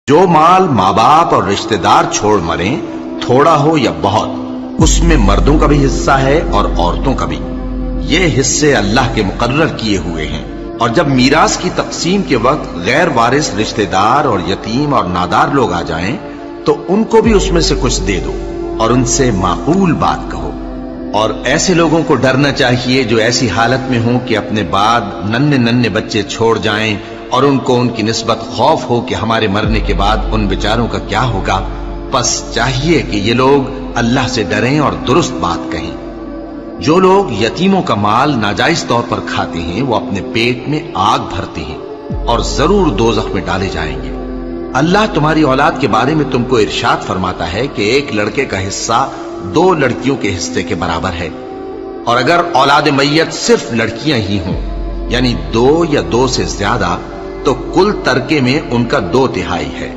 جو مال ماں باپ اور رشتہ دار چھوڑ مریں، تھوڑا ہو یا بہت، اس میں مردوں کا بھی حصہ ہے اور عورتوں کا بھی۔ یہ حصے اللہ کے مقرر کیے ہوئے ہیں۔ اور جب میراث کی تقسیم کے وقت غیر وارث رشتہ دار اور یتیم اور نادار لوگ آ جائیں تو ان کو بھی اس میں سے کچھ دے دو اور ان سے معقول بات کہو۔ اور ایسے لوگوں کو ڈرنا چاہیے جو ایسی حالت میں ہوں کہ اپنے بعد ننھے ننھے بچے چھوڑ جائیں اور ان کو ان کی نسبت خوف ہو کہ ہمارے مرنے کے بعد ان بیچاروں کا کیا ہوگا۔ پس چاہیے کہ یہ لوگ اللہ سے ڈریں اور درست بات کہیں۔ جو لوگ یتیموں کا مال ناجائز طور پر کھاتے ہیں وہ اپنے پیٹ میں آگ بھرتے ہیں اور ضرور دوزخ میں ڈالے جائیں گے۔ اللہ تمہاری اولاد کے بارے میں تم کو ارشاد فرماتا ہے کہ ایک لڑکے کا حصہ 2 لڑکیوں کے حصے کے برابر ہے، اور اگر اولاد میت صرف لڑکیاں ہی ہوں یعنی 2 یا 2 سے زیادہ تو کل ترکے میں ان کا 2 تہائی ہے۔